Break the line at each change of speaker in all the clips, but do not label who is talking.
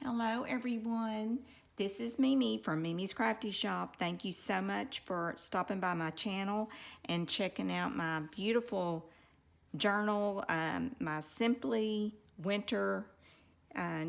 Hello everyone, this is Mimi from Mimi's Crafty Shop. Thank you so much for stopping by my channel and checking out my beautiful journal, my Simply Winter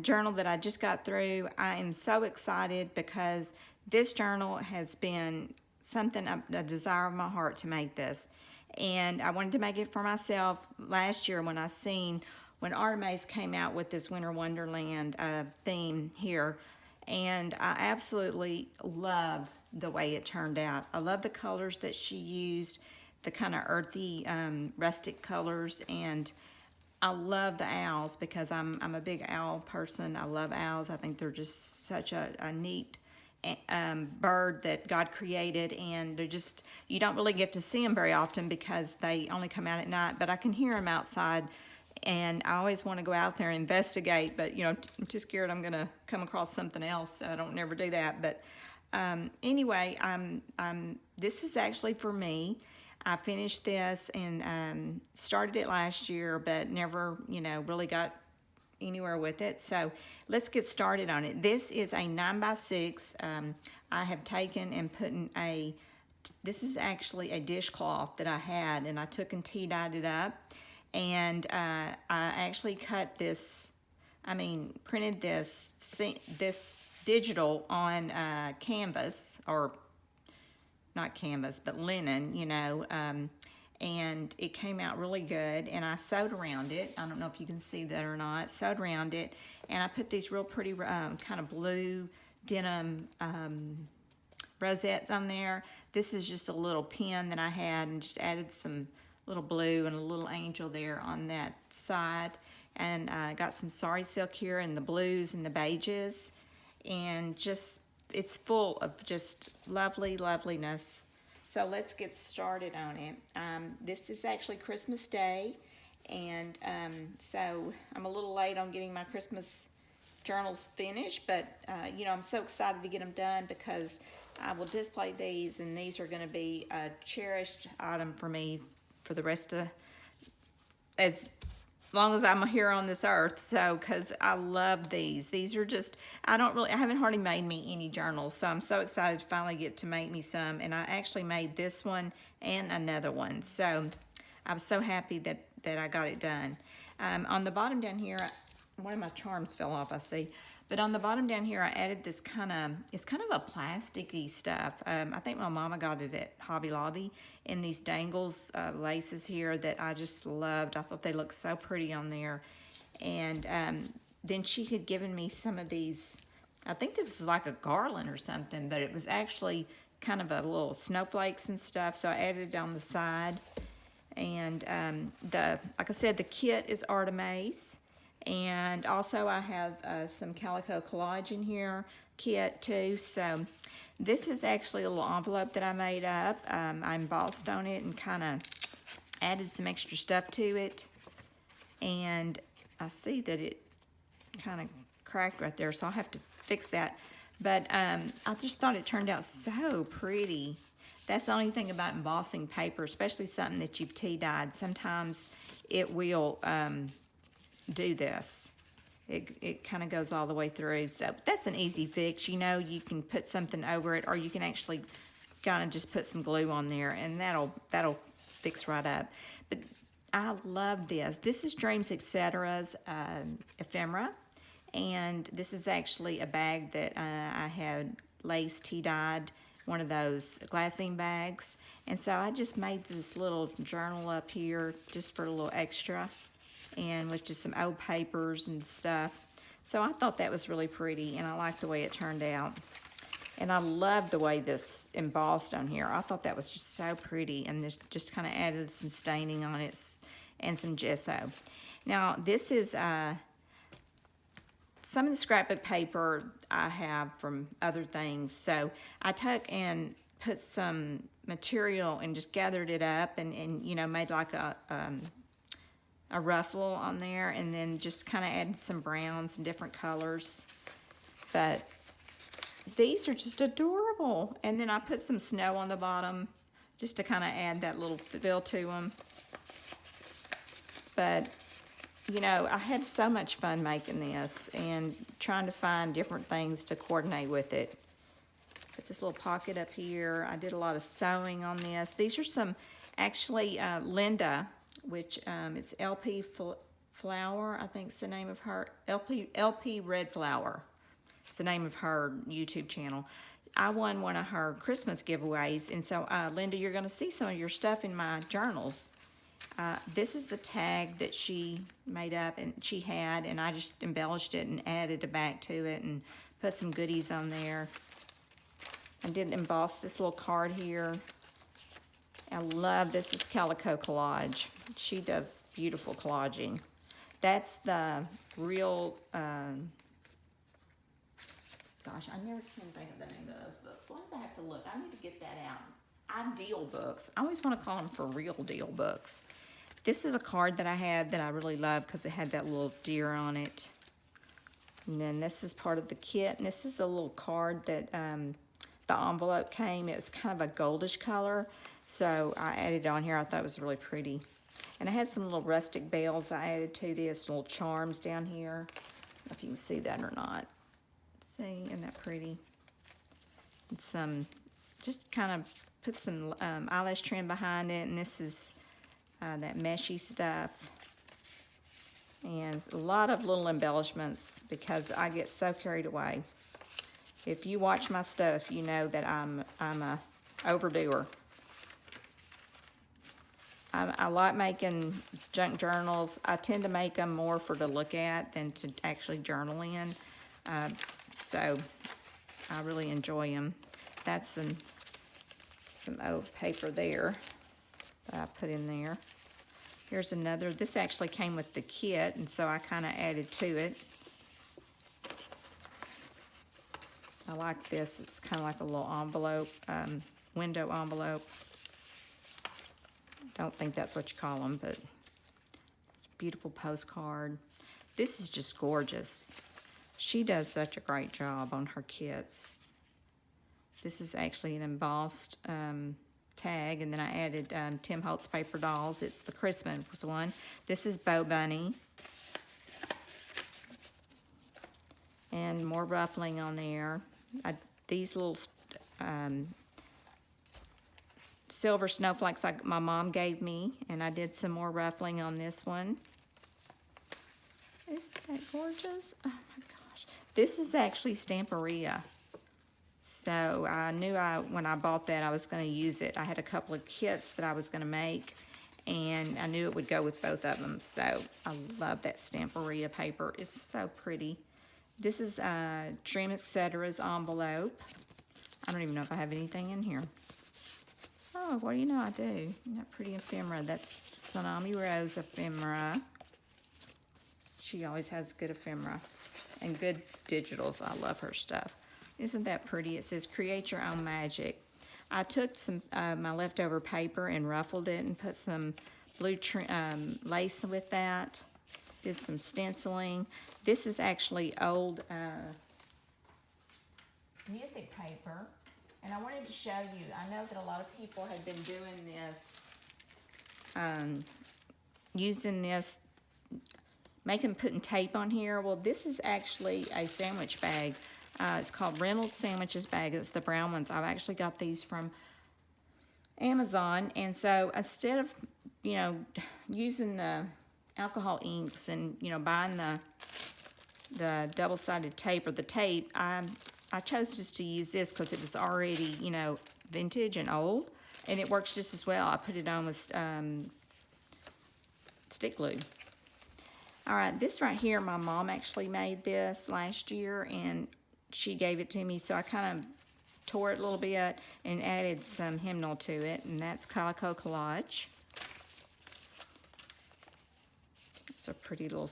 journal that I just got through. I am so excited because this journal has been something, a desire of my heart to make this. And I wanted to make it for myself last year when Artymaze came out with this Winter Wonderland theme here. And I absolutely love the way it turned out. I love the colors that she used, the kind of earthy, rustic colors, and I love the owls because I'm a big owl person. I love owls. I think they're just such a neat bird that God created, and they're just, you don't really get to see them very often because they only come out at night, but I can hear them outside, and I always want to go out there and investigate, but you know, I'm too scared I'm gonna come across something else, so I don't never do that. But anyway, this is actually for me. I finished this and started it last year, but never, you know, really got anywhere with it. So let's get started on it. This is a 9x6. I have taken and put in this is actually a dishcloth that I had, and I took and tea-dyed it up. And I actually cut this, printed this digital on canvas, or not canvas, but linen, you know, and it came out really good, and I sewed around it. I don't know if you can see that or not. Sewed around it, and I put these real pretty kind of blue denim rosettes on there. This is just a little pin that I had, and just added some little blue and a little angel there on that side. And I got some sari silk here in the blues and the beiges, and just, it's full of just lovely loveliness. So let's get started on it. This is actually Christmas Day, and so I'm a little late on getting my Christmas journals finished, but you know, I'm so excited to get them done because I will display these, and these are going to be a cherished item for me for the rest of, as long as I'm here on this earth. So, because I love these. These are just, I haven't hardly made me any journals, so I'm so excited to finally get to make me some. And I actually made this one and another one, so I'm so happy that I got it done. On the bottom down here, one of my charms fell off, I see. But on the bottom down here, I added this it's kind of a plasticky stuff. I think my mama got it at Hobby Lobby, in these dangles, laces here that I just loved. I thought they looked so pretty on there. And then she had given me some of these, I think this was like a garland or something, but it was actually kind of a little snowflakes and stuff, so I added it on the side. And like I said, the kit is Artymaze. And also I have some Calico Collage in here, kit too. So this is actually a little envelope that I made up. I embossed on it and kind of added some extra stuff to it. And I see that it kind of cracked right there, so I'll have to fix that. But I just thought it turned out so pretty. That's the only thing about embossing paper, especially something that you've tea-dyed. Sometimes it will do this. It kind of goes all the way through. So that's an easy fix. You know, you can put something over it, or you can actually kind of just put some glue on there, and that'll fix right up. But I love this. This is Dreams Etc's ephemera, and this is actually a bag that I had lace tea-dyed, one of those glassine bags. And so I just made this little journal up here just for a little extra, and with just some old papers and stuff. So I thought that was really pretty, and I liked the way it turned out. And I love the way this embossed on here. I thought that was just so pretty, and this just kind of added some staining on it and some gesso. Now this is some of the scrapbook paper I have from other things. So I took and put some material and just gathered it up, and you know, made like a ruffle on there, and then just kind of added some browns and different colors. But these are just adorable. And then I put some snow on the bottom just to kind of add that little feel to them. But you know, I had so much fun making this and trying to find different things to coordinate with it. Put this little pocket up here. I did a lot of sewing on this. These are some, actually, Linda, which it's LP Flower, I think is the name of her, LP Red Flower. It's the name of her YouTube channel. I won one of her Christmas giveaways, and so Linda, you're going to see some of your stuff in my journals. This is a tag that she made up and she had, and I just embellished it and added a back to it and put some goodies on there. I did emboss this little card here. I love this. Is Calico Collage. She does beautiful collaging. That's the real, gosh, I never can think of the name of those books. Why does I have to look? I need to get that out. Ideal books. I always want to call them for real deal books. This is a card that I had that I really love because it had that little deer on it. And then this is part of the kit. And this is a little card that the envelope came. It was kind of a goldish color. So I added it on here. I thought it was really pretty. And I had some little rustic bells I added to this. Little charms down here. I don't know if you can see that or not. See, isn't that pretty? And some, just kind of put some eyelash trim behind it, and this is that meshy stuff. And a lot of little embellishments because I get so carried away. If you watch my stuff, you know that I'm a overdoer. I like making junk journals. I tend to make them more for to look at than to actually journal in. So I really enjoy them. That's some old paper there that I put in there. Here's another. This actually came with the kit, and so I kind of added to it. I like this. It's kind of like a little envelope, window envelope. Don't think that's what you call them, but beautiful postcard. This is just gorgeous. She does such a great job on her kits. This is actually an embossed tag, and then I added Tim Holtz paper dolls. It's the Christmas one. This is Bo Bunny. And more ruffling on there. These little silver snowflakes like my mom gave me, and I did some more ruffling on this one. Isn't that gorgeous? Oh my gosh. This is actually Stamperia. So I knew when I bought that I was going to use it. I had a couple of kits that I was going to make, and I knew it would go with both of them. So I love that Stamperia paper. It's so pretty. This is Dream Etc's envelope. I don't even know if I have anything in here. Oh, what do you know I do? Isn't that pretty ephemera? That's Tsunami Rose ephemera. She always has good ephemera and good digitals. I love her stuff. Isn't that pretty? It says, create your own magic. I took some my leftover paper and ruffled it and put some blue lace with that. Did some stenciling. This is actually old music paper. And I wanted to show you, I know that a lot of people have been doing this, using this, putting tape on here. Well, this is actually a sandwich bag. It's called Reynolds Sandwiches bag. It's the brown ones. I've actually got these from Amazon. And so instead of, using the alcohol inks and, buying the double-sided tape or the tape, I chose just to use this because it was already, vintage and old, and it works just as well. I put it on with stick glue. All right, this right here, my mom actually made this last year, and she gave it to me, so I kind of tore it a little bit and added some hymnal to it, and that's Calico Collage. It's a pretty little,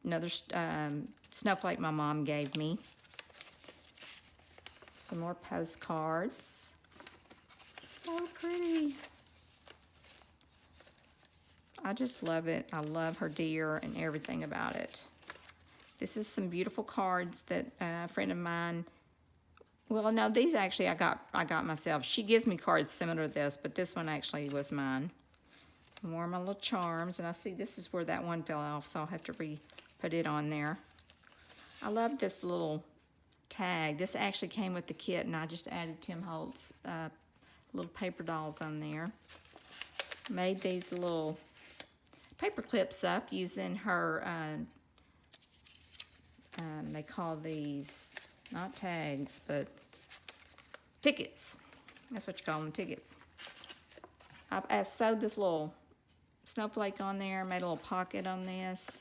another snowflake my mom gave me. Some more postcards. So pretty. I just love it. I love her deer and everything about it. This is some beautiful cards that a friend of mine, well, no, these actually I got myself. She gives me cards similar to this, but this one actually was mine. More of my little charms. And I see this is where that one fell off, so I'll have to put it on there. I love this little tag. This actually came with the kit, and I just added Tim Holtz little paper dolls on there. Made these little paper clips up using her, they call these, not tags, but tickets. That's what you call them, tickets. I sewed this little snowflake on there, made a little pocket on this.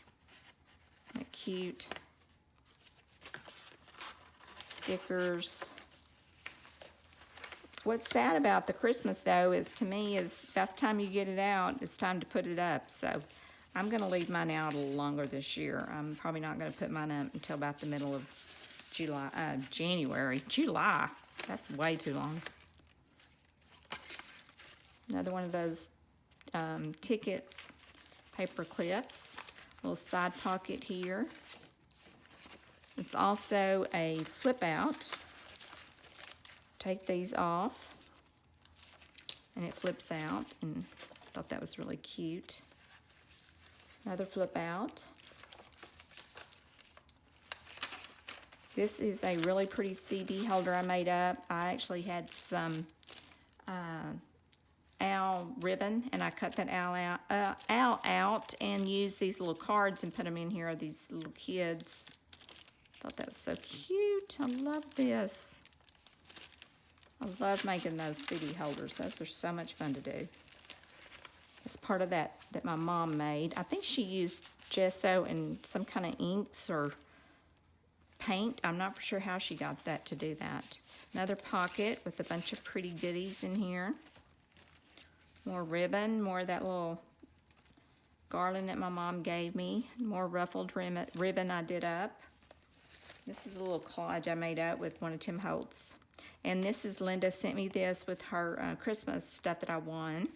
Isn't that cute? Stickers. What's sad about the Christmas, though, is to me, is about the time you get it out, it's time to put it up. So I'm going to leave mine out a little longer this year. I'm probably not going to put mine up until about the middle of January. July. That's way too long. Another one of those ticket paper clips. Little side pocket here. It's also a flip out. Take these off and it flips out, and I thought that was really cute. Another flip out. This is a really pretty CD holder I made up. I actually had some owl ribbon, and I cut that owl out and used these little cards and put them in here of these little kids. Thought that was so cute. I love this. I love making those CD holders. Those are so much fun to do. It's part of that my mom made. I think she used gesso and some kind of inks or paint. I'm not for sure how she got that to do that. Another pocket with a bunch of pretty goodies in here. More ribbon, more of that little garland that my mom gave me. More ruffled ribbon I did up. This is a little collage I made up with one of Tim Holtz. And this is Linda sent me this with her Christmas stuff that I won.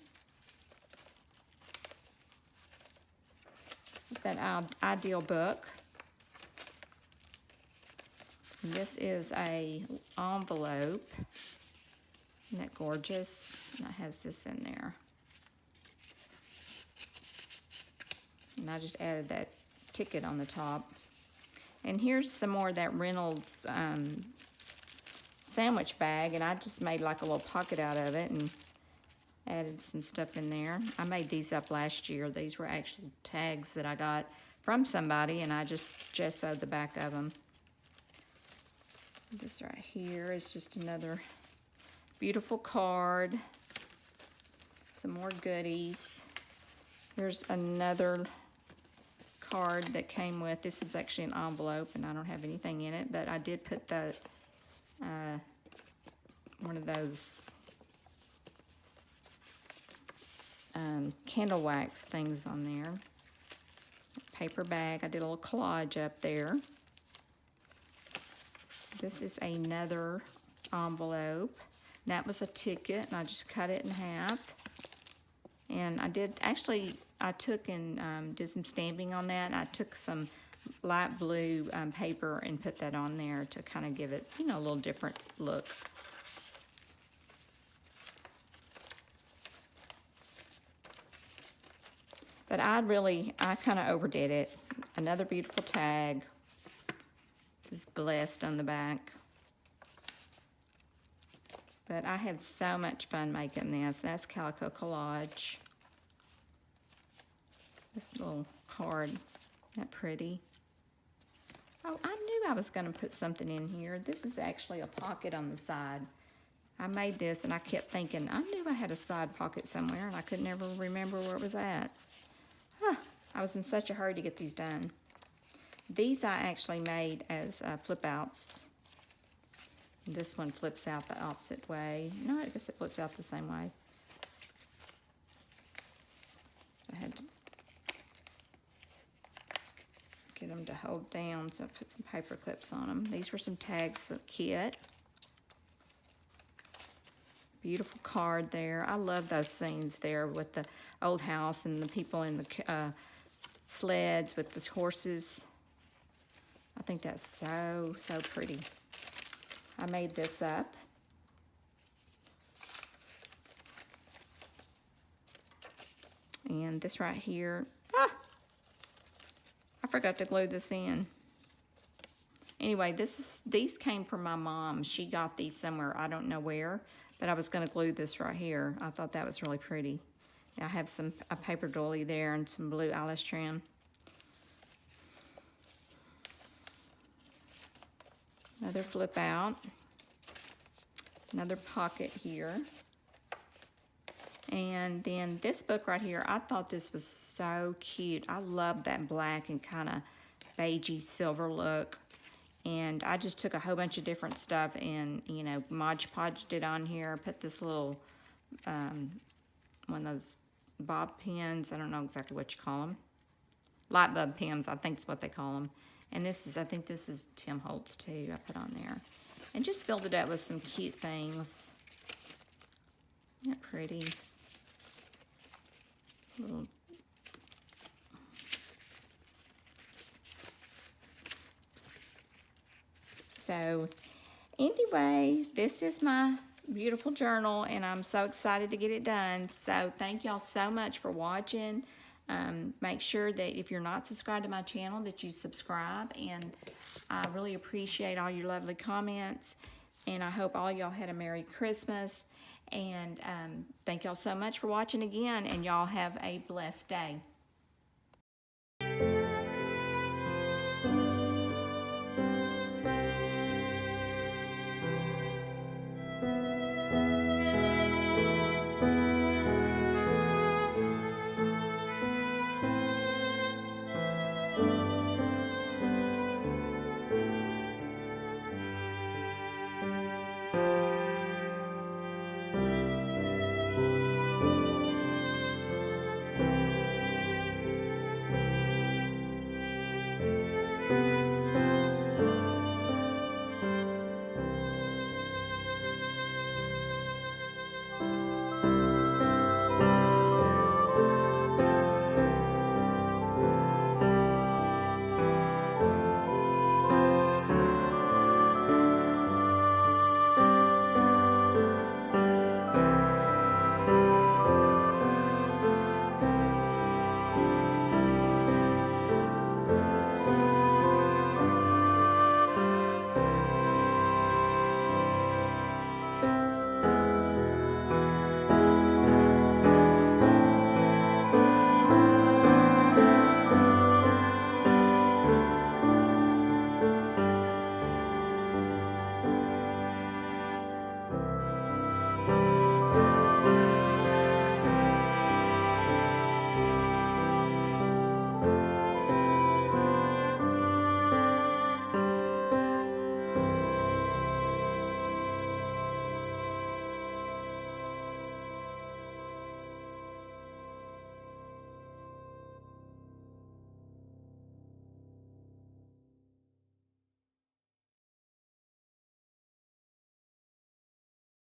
This is that Ideal book. And this is a envelope. Isn't that gorgeous? And it has this in there. And I just added that ticket on the top. And here's some more of that Reynolds sandwich bag, and I just made like a little pocket out of it and added some stuff in there. I made these up last year. These were actual tags that I got from somebody, and I just gessoed the back of them. This right here is just another beautiful card. Some more goodies. Here's another card that came with. This is actually an envelope, and I don't have anything in it, but I did put the one of those candle wax things on there. Paper bag. I did a little collage up there. This is another envelope. That was a ticket, and I just cut it in half. And I took and did some stamping on that. I took some light blue paper and put that on there to kind of give it, a little different look. But I kind of overdid it. Another beautiful tag. This is blessed on the back. But I had so much fun making this. That's Calico Collage. This little card, isn't that pretty? Oh, I knew I was going to put something in here. This is actually a pocket on the side. I made this and I kept thinking, I knew I had a side pocket somewhere and I could never remember where it was at. I was in such a hurry to get these done. These I actually made as flip outs. This one flips out the opposite way. No, I guess it flips out the same way. I had to get them to hold down, so I put some paper clips on them. These were some tags for the kit. Beautiful card there. I love those scenes there with the old house and the people in the sleds with the horses. I think that's so, so pretty. I made this up. And this right here, I forgot to glue this in. Anyway, these came from my mom. She got these somewhere, I don't know where, but I was going to glue this right here. I thought that was really pretty. I have a paper doily there and some blue eyelash trim. Another flip out. Another pocket here. And then this book right here, I thought this was so cute. I love that black and kind of beigey silver look. And I just took a whole bunch of different stuff and, you know, Mod Podged it on here. Put this little, one of those bob pins. I don't know exactly what you call them. Light bulb pins, I think is what they call them. And this is, I think this is Tim Holtz too, I put on there. And just filled it up with some cute things. Isn't that pretty? Little So anyway, this is my beautiful journal, and I'm so excited to get it done. So thank y'all so much for watching. Make sure that if you're not subscribed to my channel that you subscribe, and I really appreciate all your lovely comments, and I hope all y'all had a Merry Christmas, and thank y'all so much for watching again, and y'all have a blessed day.